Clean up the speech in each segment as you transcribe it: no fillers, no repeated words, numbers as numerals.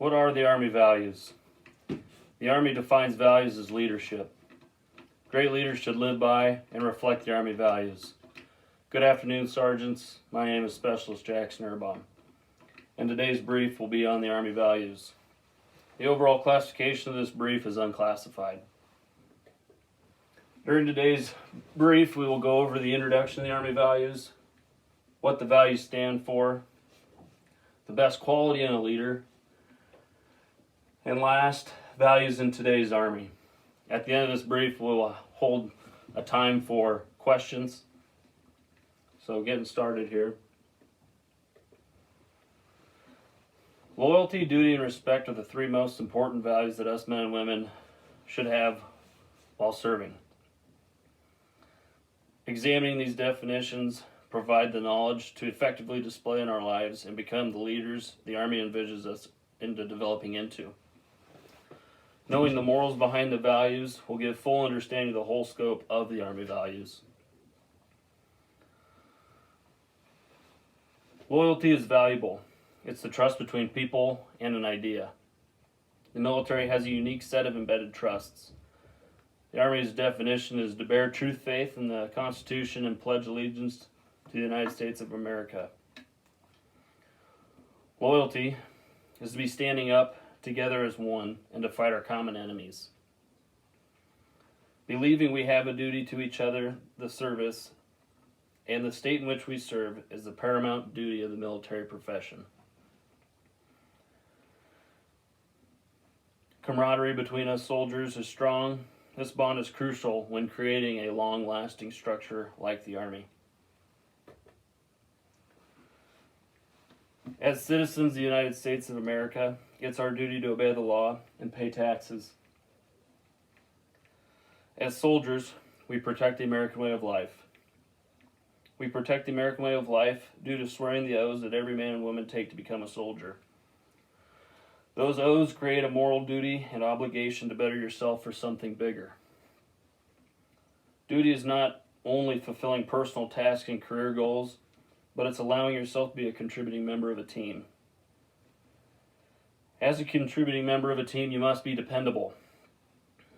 What are the Army values? The Army defines values as leadership. Great leaders should live by and reflect the Army values. Good afternoon, Sergeants. My name is Specialist Jackson Erbaum, and today's brief will be on the Army values. The overall classification of this brief is unclassified. During today's brief, we will go over the introduction to the Army values, what the values stand for, the best quality in a leader, and last, values in today's Army. At the end of this brief, we'll hold a time for questions. So getting started here. Loyalty, duty, and respect are the three most important values that us men and women should have while serving. Examining these definitions provide the knowledge to effectively display in our lives and become the leaders the Army envisions us into developing into. Knowing the morals behind the values will give full understanding of the whole scope of the Army values. Loyalty is valuable. It's the trust between people and an idea. The military has a unique set of embedded trusts. The Army's definition is to bear true faith in the Constitution and pledge allegiance to the United States of America. Loyalty is to be standing up together as one and to fight our common enemies. Believing we have a duty to each other, the service, and the state in which we serve is the paramount duty of the military profession. Camaraderie between us soldiers is strong. This bond is crucial when creating a long-lasting structure like the Army. As citizens of the United States of America, it's our duty to obey the law and pay taxes. As soldiers, we protect the American way of life. We protect the American way of life due to swearing the oaths that every man and woman take to become a soldier. Those oaths create a moral duty and obligation to better yourself for something bigger. Duty is not only fulfilling personal tasks and career goals, but it's allowing yourself to be a contributing member of a team. As a contributing member of a team, you must be dependable,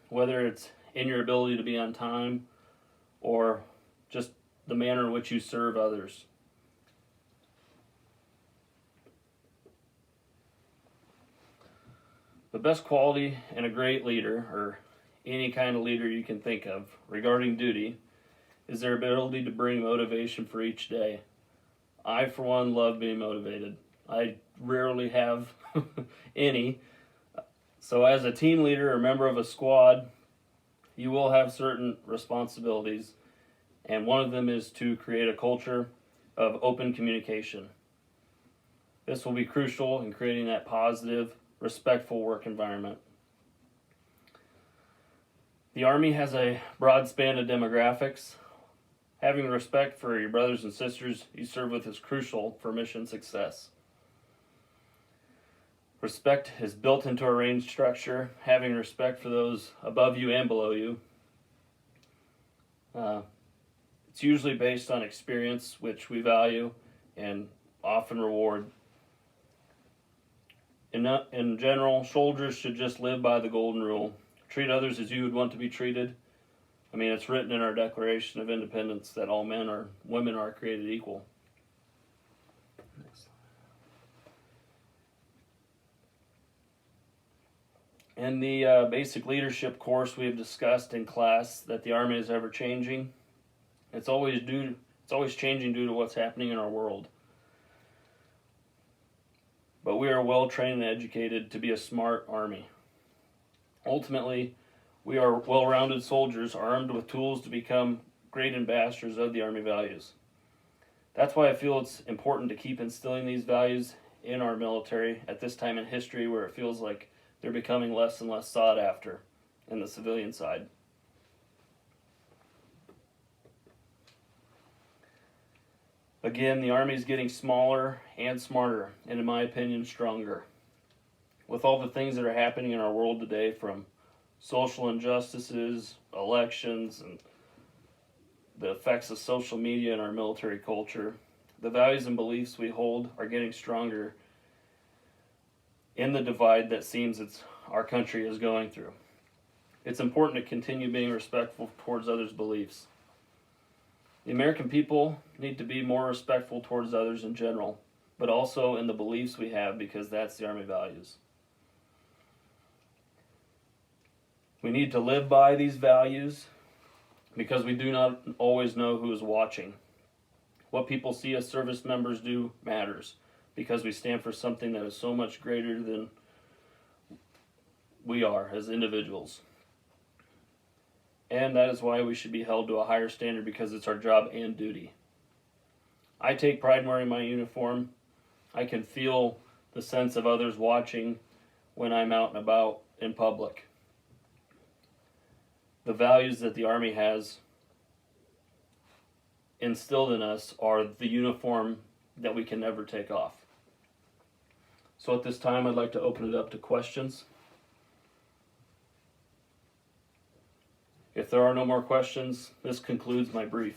whether it's in your ability to be on time or just the manner in which you serve others. The best quality in a great leader, or any kind of leader you can think of regarding duty, is their ability to bring motivation for each day. I, for one, love being motivated. I rarely have any. So as a team leader or member of a squad, you will have certain responsibilities, and one of them is to create a culture of open communication. This will be crucial in creating that positive, respectful work environment. The Army has a broad span of demographics. Having respect for your brothers and sisters you serve with is crucial for mission success. Respect is built into a range structure. Having respect for those above you and below you. It's usually based on experience, which we value and often reward. In general, soldiers should just live by the golden rule. Treat others as you would want to be treated. I mean, it's written in our Declaration of Independence that all men or women are created equal. In the basic leadership course we have discussed in class that the Army is ever changing. It's always changing due to what's happening in our world. But we are well trained and educated to be a smart Army. Ultimately, we are well-rounded soldiers armed with tools to become great ambassadors of the Army values. That's why I feel it's important to keep instilling these values in our military at this time in history where it feels like they're becoming less and less sought after in the civilian side. Again, the Army is getting smaller and smarter, and in my opinion, stronger. With all the things that are happening in our world today, from social injustices, elections, and the effects of social media in our military culture, the values and beliefs we hold are getting stronger. in the divide that seems our country is going through. It's important to continue being respectful towards others' beliefs. The American people need to be more respectful towards others in general, but also in the beliefs we have, because that's the Army values. We need to live by these values because we do not always know who is watching. What people see us service members do matters, because we stand for something that is so much greater than we are as individuals. And that is why we should be held to a higher standard, because it's our job and duty. I take pride in wearing my uniform. I can feel the sense of others watching when I'm out and about in public. The values that the Army has instilled in us are the uniform that we can never take off. So at this time, I'd like to open it up to questions. If there are no more questions, this concludes my brief.